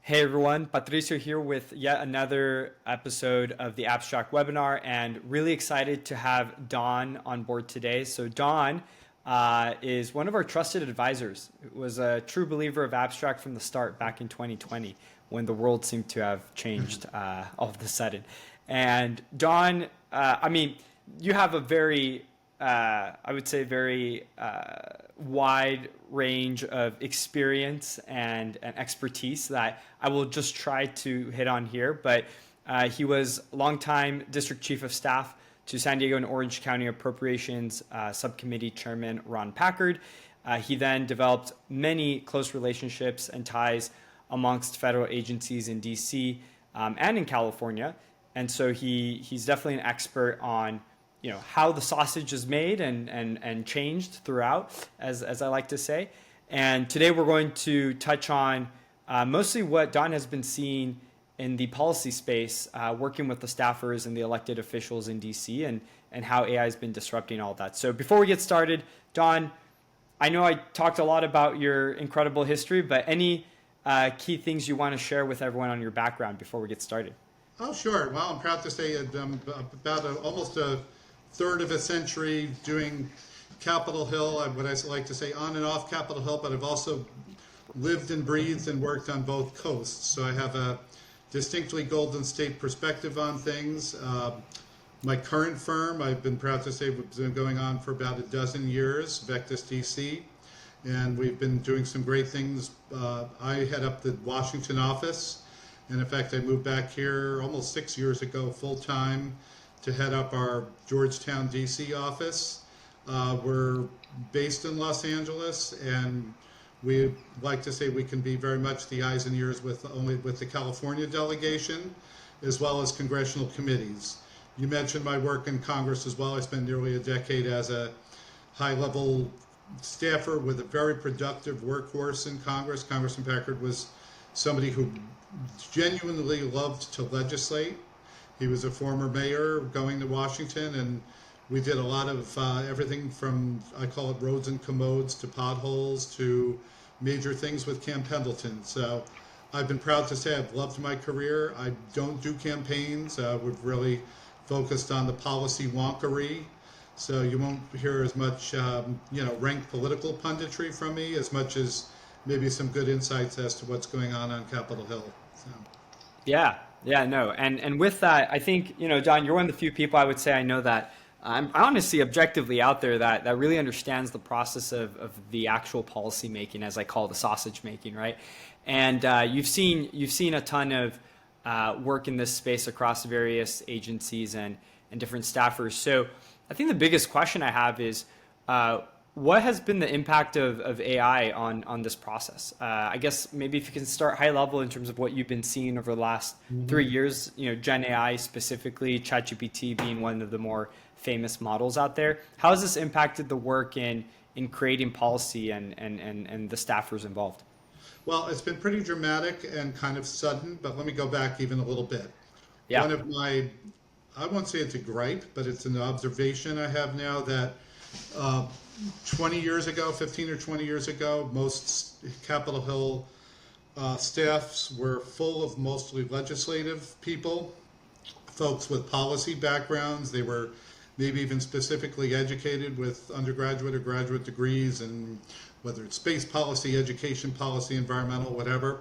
Hey everyone, Patricio here with yet another episode of the Abstract webinar, and really excited to have Don on board today. So Don is one of our trusted advisors. Was a true believer of Abstract from the start back in 2020 when the world seemed to have changed all of a sudden. And Don, you have a very I would say very wide range of experience and expertise that I will just try to hit on here. But he was longtime district chief of staff to San Diego and Orange County Appropriations Subcommittee Chairman Ron Packard. He then developed many close relationships and ties amongst federal agencies in DC and in California. And so he's definitely an expert on how the sausage is made and changed throughout, as I like to say. And today we're going to touch on mostly what Don has been seeing in the policy space, working with the staffers and the elected officials in DC, and how AI has been disrupting all that. So before we get started, Don, I know I talked a lot about your incredible history, but any key things you want to share with everyone on your background before we get started? Oh, sure. Well, I'm proud to say I'm about almost a third of a century doing Capitol Hill, what I like to say on and off Capitol Hill, but I've also lived and breathed and worked on both coasts. So I have a distinctly Golden State perspective on things. My current firm, I've been proud to say, has been going on for about a dozen years, Vectis DC, and we've been doing some great things. I head up the Washington office, and in fact, I moved back here almost 6 years ago full-time to head up our Georgetown, DC office. We're based in Los Angeles, and we like to say we can be very much the eyes and ears with the California delegation, as well as congressional committees. You mentioned my work in Congress as well. I spent nearly a decade as a high-level staffer with a very productive workhorse in Congress. Congressman Packard was somebody who genuinely loved to legislate. He was a former mayor going to Washington, and we did a lot of everything from, I call it roads and commodes, to potholes, to major things with Camp Pendleton. So I've been proud to say I've loved my career. I don't do campaigns. We've really focused on the policy wonkery. So you won't hear as much, rank political punditry from me as much as maybe some good insights as to what's going on Capitol Hill. So. Yeah, no. And with that, I think, Don, you're one of the few people I would say I know that I'm honestly objectively out there that really understands the process of the actual policy making, as I call the sausage making, right? And you've seen a ton of work in this space across various agencies and different staffers. So I think the biggest question I have is, what has been the impact of AI on this process? I guess maybe if you can start high level in terms of what you've been seeing over the last 3 years, Gen AI specifically, ChatGPT being one of the more famous models out there. How has this impacted the work in creating policy and the staffers involved? Well, it's been pretty dramatic and kind of sudden, but let me go back even a little bit. Yeah. One of my, I won't say it's a gripe, but it's an observation I have now that 20 years ago, 15 or 20 years ago, most Capitol Hill staffs were full of mostly legislative people, folks with policy backgrounds. They were maybe even specifically educated with undergraduate or graduate degrees, and whether it's space policy, education policy, environmental, whatever.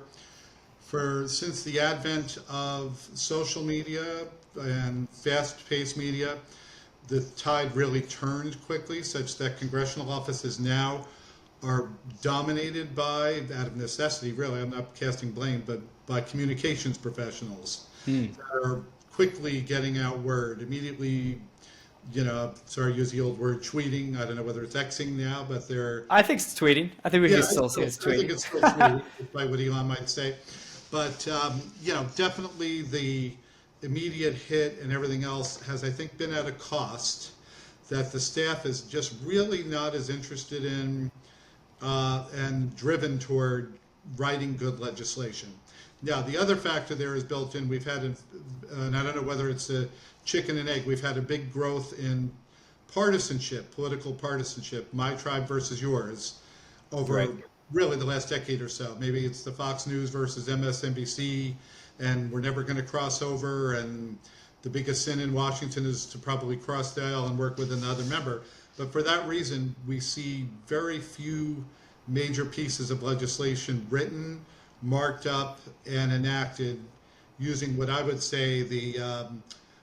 Since the advent of social media and fast-paced media, the tide really turned quickly, such that congressional offices now are dominated by, out of necessity, really, I'm not casting blame, but by communications professionals that are quickly getting out word, immediately, sorry, use the old word, tweeting. I don't know whether it's Xing now, but they're... I think it's tweeting. I think we can still say it's tweeting. I think it's still tweeting, despite what Elon might say. But, definitely the immediate hit and everything else has, I think, been at a cost that the staff is just really not as interested in and driven toward writing good legislation. Now, the other factor there is built in. We've had, and I don't know whether it's a chicken and egg, we've had a big growth in partisanship, political partisanship, my tribe versus yours, over Right. really the last decade or so. Maybe it's the Fox News versus MSNBC, and we're never going to cross over. And the biggest sin in Washington is to probably cross the aisle and work with another member. But for that reason, we see very few major pieces of legislation written, marked up, and enacted using what I would say the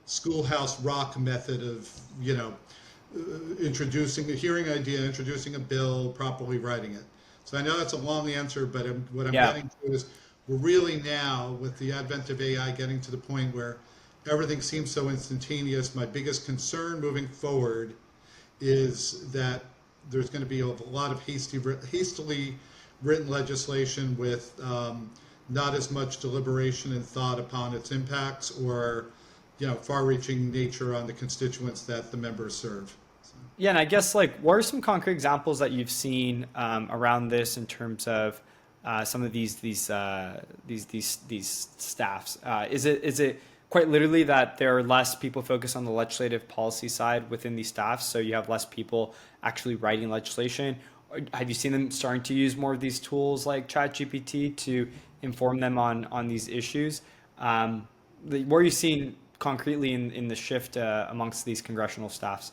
schoolhouse rock method of, introducing a hearing idea, introducing a bill, properly writing it. So I know that's a long answer, but what I'm Yeah. getting to is we're really now, with the advent of AI, getting to the point where everything seems so instantaneous. My biggest concern moving forward is that there's going to be a lot of hastily written legislation with not as much deliberation and thought upon its impacts or, far-reaching nature on the constituents that the members serve. So. Yeah, and I guess like what are some concrete examples that you've seen around this in terms of some of these staffs? Is it quite literally that there are less people focused on the legislative policy side within these staffs, so you have less people actually writing legislation? Or have you seen them starting to use more of these tools like ChatGPT to inform them on these issues? What are you seeing concretely in the shift amongst these congressional staffs?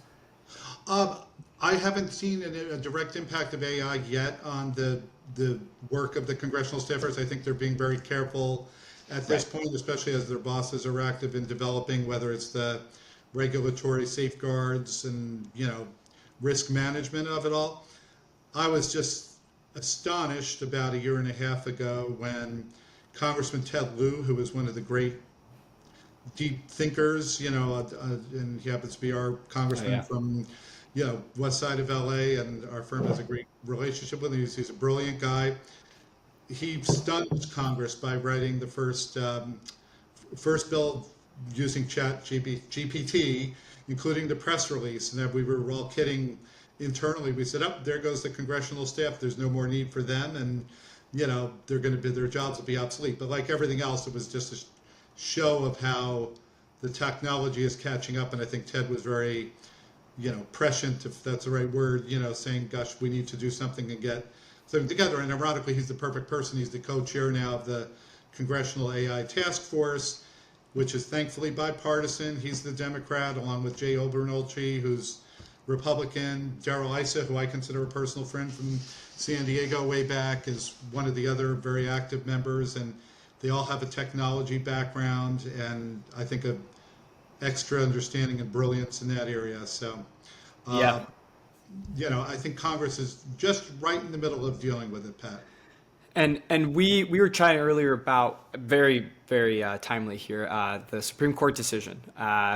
Um, I haven't seen a direct impact of AI yet on the work of the congressional staffers. I think they're being very careful at this Right. point, especially as their bosses are active in developing, whether it's the regulatory safeguards and risk management of it all. I was just astonished about a year and a half ago when Congressman Ted Lieu, who was one of the great deep thinkers, and he happens to be our Oh congressman yeah. from, west side of LA, and our firm has a great relationship with him. He's a brilliant guy. He stunned Congress by writing the first bill using GPT, including the press release, and that we were all kidding internally. We said, "Oh, there goes the congressional staff. There's no more need for them, and they're going to be their jobs will be obsolete." But like everything else, it was just a show of how the technology is catching up. And I think Ted was very, prescient, if that's the right word, saying, "Gosh, we need to do something and get something together." And ironically, he's the perfect person. He's the co-chair now of the Congressional AI Task Force, which is thankfully bipartisan. He's the Democrat, along with Jay Obernolte, who's Republican. Darrell Issa, who I consider a personal friend from San Diego way back, is one of the other very active members. And they all have a technology background and I think a extra understanding and brilliance in that area. So, Yeah. uh, I think Congress is just right in the middle of dealing with it, Pat. And we were chatting earlier about very timely here the Supreme Court decision,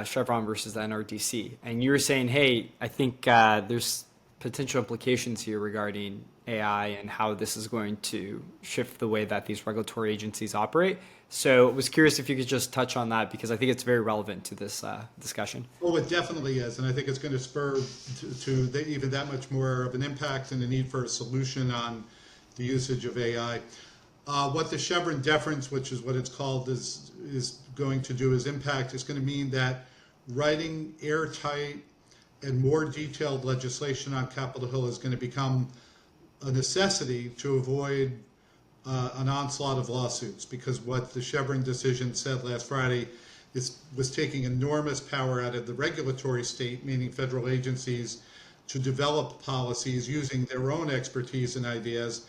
Chevron versus the NRDC, and you were saying, hey, I think there's potential implications here regarding AI and how this is going to shift the way that these regulatory agencies operate. So I was curious if you could just touch on that because I think it's very relevant to this discussion. Oh, it definitely is, and I think it's going to spur even that much more of an impact and the need for a solution on the usage of AI. What the Chevron deference, which is what it's called, is going to do is impact. It's going to mean that writing airtight and more detailed legislation on Capitol Hill is going to become a necessity to avoid an onslaught of lawsuits, because what the Chevron decision said last Friday was taking enormous power out of the regulatory state, meaning federal agencies, to develop policies using their own expertise and ideas,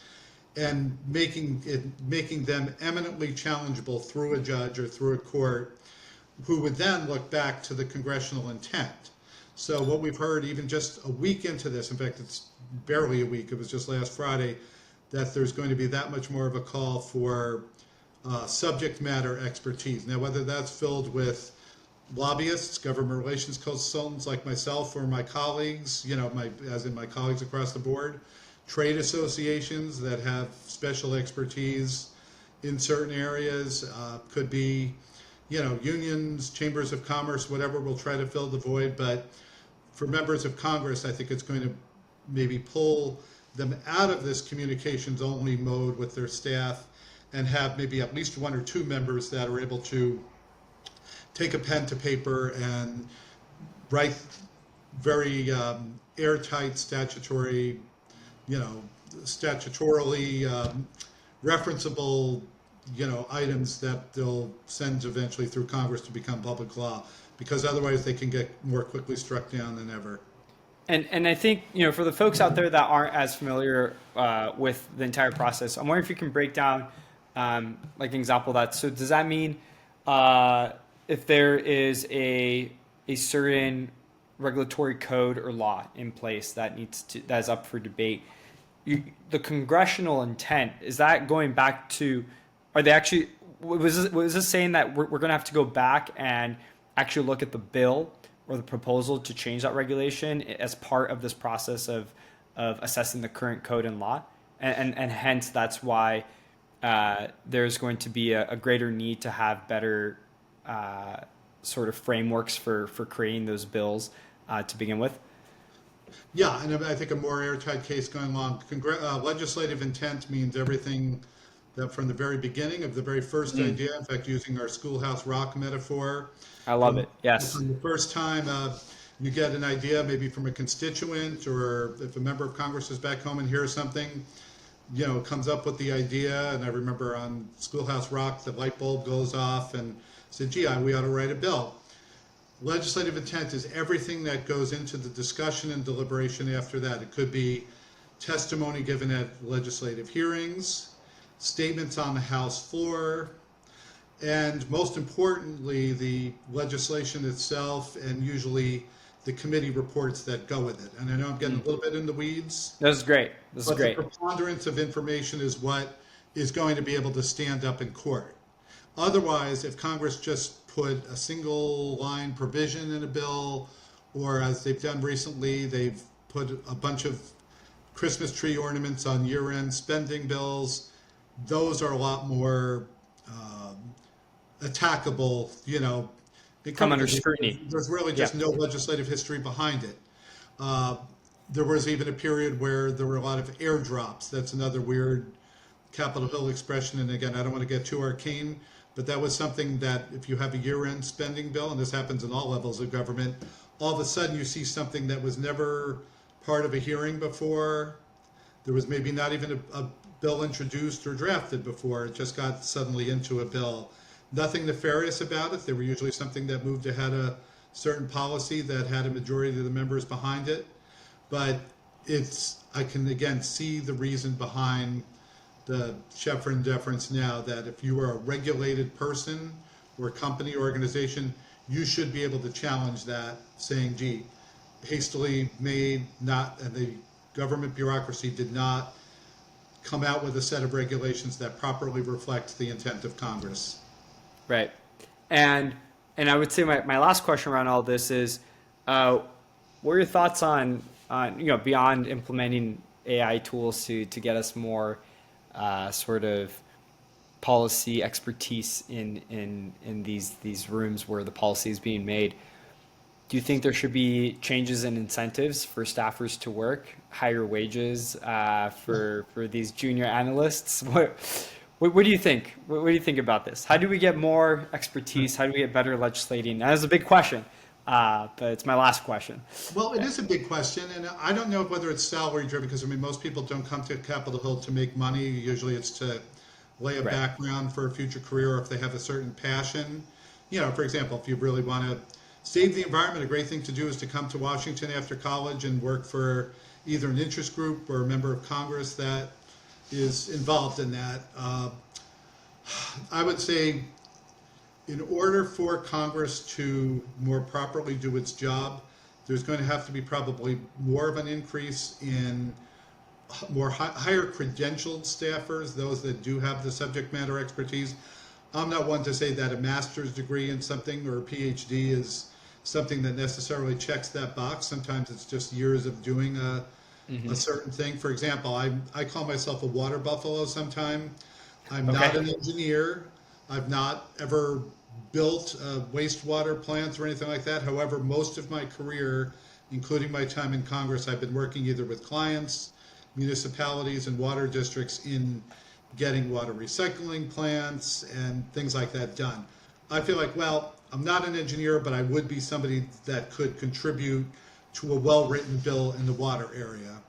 and making them eminently challengeable through a judge or through a court, who would then look back to the congressional intent. So what we've heard, even just a week into this, in fact, it's barely a week, it was just last Friday, that there's going to be that much more of a call for subject matter expertise. Now, whether that's filled with lobbyists, government relations consultants like myself or my colleagues, as in my colleagues across the board, trade associations that have special expertise in certain areas, could be, unions, chambers of commerce, whatever will try to fill the void. But for members of Congress, I think it's going to maybe pull them out of this communications only mode with their staff and have maybe at least one or two members that are able to take a pen to paper and write very airtight statutory, you know, statutorily referenceable, items that they'll send eventually through Congress to become public law, because otherwise they can get more quickly struck down than ever. And I think, for the folks out there that aren't as familiar with the entire process, I'm wondering if you can break down like an example of that. So does that mean if there is a certain regulatory code or law in place that is up for debate, the congressional intent, is that going back to, are they actually, was this saying that we're going to have to go back and actually look at the bill or the proposal to change that regulation as part of this process of assessing the current code and law? And hence that's why there's going to be a greater need to have better sort of frameworks for creating those bills to begin with. Yeah, and I think a more airtight case going along. Legislative intent means everything that from the very beginning of the very first idea, in fact, using our Schoolhouse Rock metaphor. I love it. Yes. From the first time you get an idea, maybe from a constituent, or if a member of Congress is back home and hears something, comes up with the idea. And I remember on Schoolhouse Rock, the light bulb goes off and said, gee, we ought to write a bill. Legislative intent is everything that goes into the discussion and deliberation after that. It could be testimony given at legislative hearings, statements on the House floor, and most importantly, the legislation itself, and usually the committee reports that go with it. And I know I'm getting a little bit in the weeds. This is great. But the preponderance of information is what is going to be able to stand up in court. Otherwise, if Congress just put a single line provision in a bill, or as they've done recently, they've put a bunch of Christmas tree ornaments on year-end spending bills, those are a lot more attackable, they come under scrutiny. There's really just no legislative history behind it. There was even a period where there were a lot of airdrops. That's another weird Capitol Hill expression. And again, I don't want to get too arcane, but that was something that if you have a year-end spending bill, and this happens in all levels of government, all of a sudden you see something that was never part of a hearing before. There was maybe not even a bill introduced or drafted before. It just got suddenly into a bill. Nothing nefarious about it. They were usually something that moved ahead a certain policy that had a majority of the members behind it. But I can again see the reason behind the Chevron deference now, that if you are a regulated person or company or organization, you should be able to challenge that, saying, gee, hastily made, and the government bureaucracy did not come out with a set of regulations that properly reflect the intent of Congress. Right. And I would say my last question around all this is, what are your thoughts on beyond implementing AI tools to get us more sort of policy expertise in these rooms where the policy is being made? Do you think there should be changes in incentives for staffers to work, higher wages for these junior analysts? What do you think? What do you think about this? How do we get more expertise? How do we get better legislating? That is a big question, but it's my last question. Well, it is a big question, and I don't know whether it's salary driven, because most people don't come to Capitol Hill to make money. Usually it's to lay a background for a future career, or if they have a certain passion. For example, if you really want to save the environment, a great thing to do is to come to Washington after college and work for either an interest group or a member of Congress that is involved in that. I would say, in order for Congress to more properly do its job, there's going to have to be probably more of an increase in higher credentialed staffers, those that do have the subject matter expertise. I'm not one to say that a master's degree in something or a PhD is something that necessarily checks that box. Sometimes it's just years of doing a certain thing. For example, I call myself a water buffalo sometime. I'm not an engineer. I've not ever built wastewater plants or anything like that. However, most of my career, including my time in Congress, I've been working either with clients, municipalities, and water districts in getting water recycling plants and things like that done. I feel like, well, I'm not an engineer, but I would be somebody that could contribute to a well-written bill in the water area.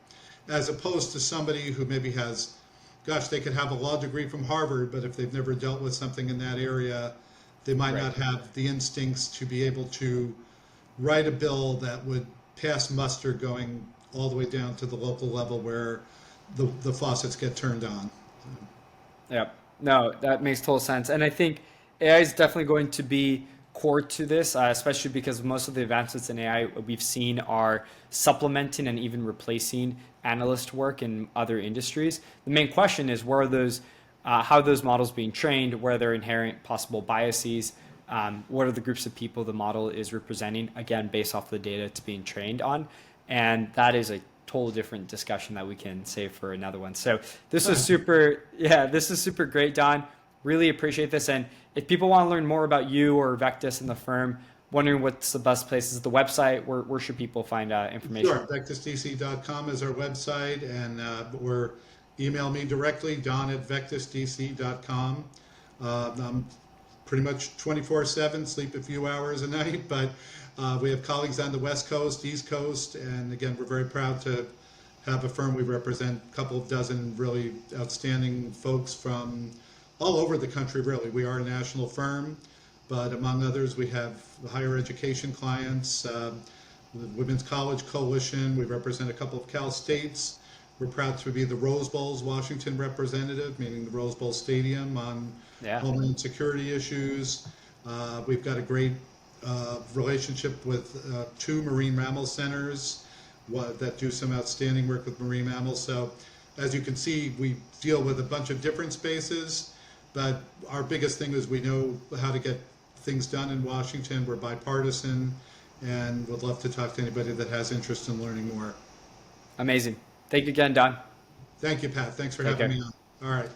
as opposed to somebody who maybe has, gosh, they could have a law degree from Harvard, but if they've never dealt with something in that area, they might Right. not have the instincts to be able to write a bill that would pass muster going all the way down to the local level where the faucets get turned on. Yeah. No, that makes total sense. And I think AI is definitely going to be core to this, especially because most of the advancements in AI we've seen are supplementing and even replacing analyst work in other industries. The main question is where are those, how are those models being trained, where are their inherent possible biases, what are the groups of people the model is representing, again, based off the data it's being trained on. And that is a total different discussion that we can save for another one. So this is super, yeah, this is super great, Don. Really appreciate this. And if people want to learn more about you or Vectis and the firm, wondering what's the best places, the website, where should people find information? Sure, vectisdc.com is our website, and or email me directly, don@vectisdc.com. I'm pretty much 24/7, sleep a few hours a night, but we have colleagues on the West Coast, East Coast, and again, we're very proud to have a firm. We represent a couple of dozen really outstanding folks from all over the country, really. We are a national firm, but among others, we have higher education clients, the Women's College Coalition. We represent a couple of Cal States. We're proud to be the Rose Bowl's Washington representative, meaning the Rose Bowl Stadium on Yeah. homeland security issues. We've got a great relationship with two marine mammal centers that do some outstanding work with marine mammals. So as you can see, we deal with a bunch of different spaces, but our biggest thing is we know how to get things done in Washington. We're bipartisan and would love to talk to anybody that has interest in learning more. Amazing. Thank you again, Don. Thank you, Pat. Thanks for Take having care. me on. All right.